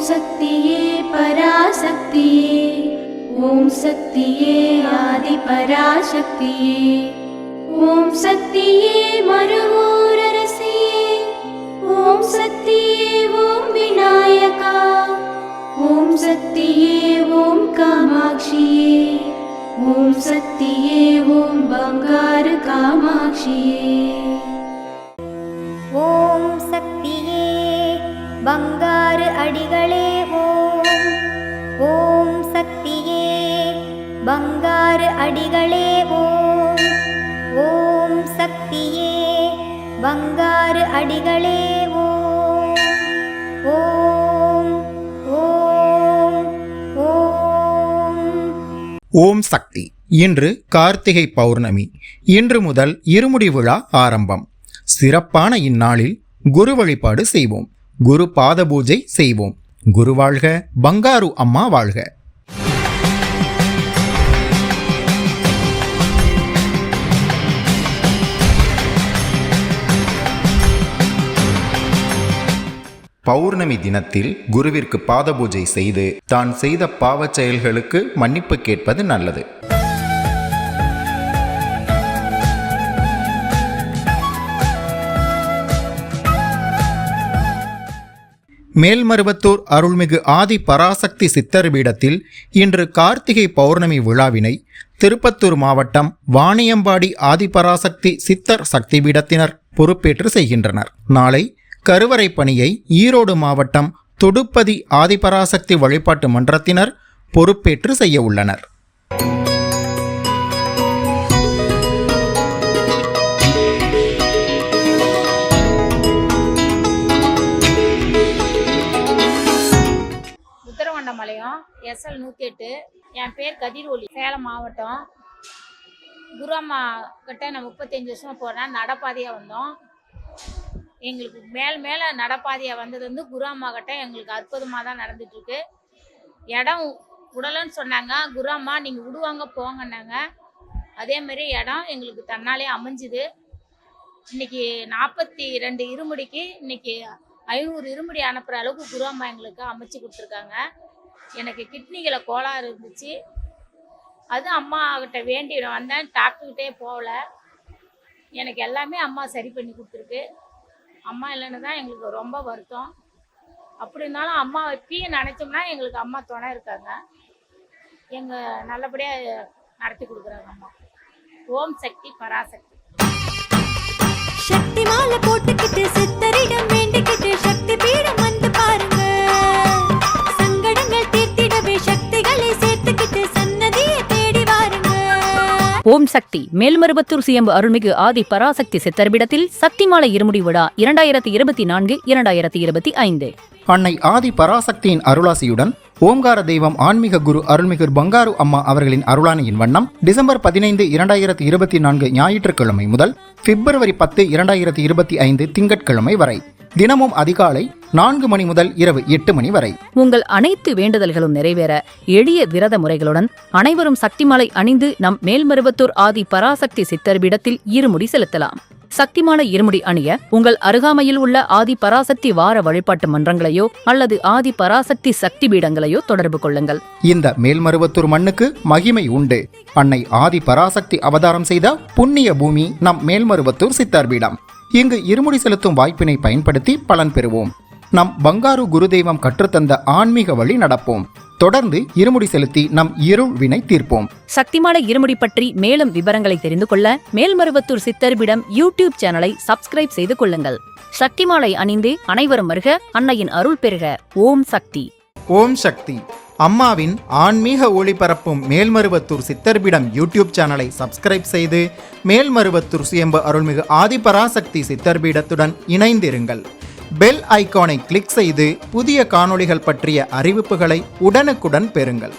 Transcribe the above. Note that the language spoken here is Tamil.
சக்தியே பராசக்தியே, ஓம் சக்தியே ஆதி பராசக்தியே, ஓம் சக்தியே மருவூரரசியே, ஓம் சக்தியே ஓம் விநாயகா, ஓம் சக்தியே ஓம் காமாட்சியே, ஓம் சக்தியே ஓம் பங்காரு காமாட்சியே. ஓம் சக்தியே பங்காரு அடிகளே ஓம், ஓம் சக்தியே பங்காரு அடிகளே ஓம், ஓம் சக்தியே பங்காரு அடிகளே ஓம், ஓம் ஓம் ஓம். ஓம் சக்தி. இன்று கார்த்திகை பௌர்ணமி. இன்று முதல் இருமுடி விழா ஆரம்பம். சிறப்பான இந்நாளில் குரு வழிபாடு செய்வோம். குரு பாத பூஜை செய்வோம். குரு வாழ்க, பங்காரு அம்மா வாழ்க. பௌர்ணமி தினத்தில் குருவிற்கு பாத பூஜை செய்து தான் செய்த பாவச் செயல்களுக்கு மன்னிப்பு கேட்பது நல்லது. மேல்மருவத்தூர் அருள்மிகு ஆதி பராசக்தி சித்தர் பீடத்தில் இன்று கார்த்திகை பௌர்ணமி விழாவினை திருப்பத்தூர் மாவட்டம் வாணியம்பாடி ஆதிபராசக்தி சித்தர் சக்தி பீடத்தினர் பொறுப்பேற்று செய்கின்றனர். நாளை கருவறை பணியை ஈரோடு மாவட்டம் தொடுப்பதி ஆதிபராசக்தி வழிபாட்டு மன்றத்தினர் பொறுப்பேற்று செய்ய உள்ளனர். மலையம் SL 108. என் பேர் கதிரொலி, சேலம் மாவட்டம். குரு அம்மா கிட்ட நான் 35 வருஷமாக போகிறேன். நடப்பாதையாக வந்தோம். எங்களுக்கு மேலே நடப்பாதையாக வந்தது வந்து குரு அம்மா கிட்ட எங்களுக்கு அற்புதமாக தான் நடந்துட்டுருக்கு. இடம் விடலன்னு சொன்னாங்க. குரு அம்மா நீங்கள் விடுவாங்க போங்கன்னாங்க. அதேமாரி இடம் எங்களுக்கு தன்னாலே அமைஞ்சுது. இன்றைக்கி 42 இருமுடிக்கு இன்றைக்கி 500 இருமுடி அனுப்புகிற அளவுக்கு குரு அம்மா எங்களுக்கு அமைச்சு கொடுத்துருக்காங்க. எனக்கு கிட்னிகளை கோளாறு இருந்துச்சு. அது அம்மா கிட்ட வேண்டி வந்தேன். டாக்டர்கிட்டே போகல. எனக்கு எல்லாமே அம்மா சரி பண்ணி கொடுத்துருக்கு. அம்மா இல்லைன்னு தான் எங்களுக்கு ரொம்ப வருத்தம். அப்படி இருந்தாலும் அம்மா இப்பயும் நினச்சோம்னா எங்களுக்கு அம்மா துணை இருக்காங்க. எங்கள் நல்லபடியாக நடத்தி கொடுக்குறாங்க அம்மா. ஓம் சக்தி பராசக்தி. சக்தி மாலை போட்டுக்கிட்டு சித்தரிடம் வேண்டிக்கிட்டு சக்தி பீடம் வந்து பாருங்க. சங்கடங்கள் தீர்த்திடவே சக்திகளை சேர்த்துக்கிட்டு சன்னதியை தேடி வாருங்க. ஓம் சக்தி. மேல்மருவத்தூர் சிஎம்பு அருள்மிகு ஆதி பராசக்தி சித்தர்பீடத்தில் சக்தி மாலை இருமுடி விழா 2024-2025. அன்னை ஆதி பராசக்தியின் அருளாசியுடன் ஓம்கார தெய்வம் ஆன்மீக குரு அருள்மிகு பங்காரு அம்மா அவர்களின் அருளானையின் வண்ணம் டிசம்பர் 15, 2024 ஞாயிற்றுக்கிழமை முதல் பிப்ரவரி 10, 2025 திங்கட்கிழமை வரை தினமும் அதிகாலை 4 மணி முதல் இரவு 8 மணி வரை உங்கள் அனைத்து வேண்டுதல்களும் நிறைவேற எளிய விரத முறைகளுடன் அனைவரும் சக்தி மாலை அணிந்து நம் மேல்மருவத்தூர் ஆதி பராசக்தி சித்தர்பீடத்தில் இருமுடி செலுத்தலாம். சக்தி மாலை இருமுடி அணிய உங்கள் அருகாமையில் உள்ள ஆதி பராசக்தி வார வழிபாட்டு மன்றங்களையோ அல்லது ஆதி பராசக்தி சக்தி பீடங்களையோ தொடர்பு கொள்ளுங்கள். இந்த மேல்மருவத்தூர் மண்ணுக்கு மகிமை உண்டு. அன்னை ஆதி பராசக்தி அவதாரம் செய்த புண்ணிய பூமி நம் மேல்மருவத்தூர் சித்தர்பீடம். இங்கு இருமுடி செலுத்தும் வாய்ப்பினை பயன்படுத்தி பலன் பெறுவோம். நம் பங்காரு குருதெய்வம் கற்றுத்தந்த ஆன்மீக வழி நடப்போம். தொடர்ந்து இருமுடி செலுத்தி நம் இருள் வினை தீர்ப்போம். சக்திமாலை இருமுடி பற்றி மேலும் விவரங்களை தெரிந்து கொள்ள மேல்மருவத்தூர் சித்தர்பீடம் யூடியூப் சேனலை சப்ஸ்கிரைப் செய்து கொள்ளுங்கள். சக்திமாலை அணிந்து அனைவரும் வருக, அன்னையின் அருள் பெறுக. ஓம் சக்தி. ஓம் சக்தி. அம்மாவின் ஆன்மீக ஒளிபரப்பும் மேல்மருவத்தூர் சித்தர்பீடம் யூடியூப் சேனலை சப்ஸ்கிரைப் செய்து மேல்மருவத்தூர் சிஎம்பு அருள்மிகு ஆதிபராசக்தி சித்தர்பீடத்துடன் இணைந்திருங்கள். பெல் ஐகானை கிளிக் செய்து புதிய காணொளிகள் பற்றிய அறிவிப்புகளை உடனுக்குடன் பெறுங்கள்.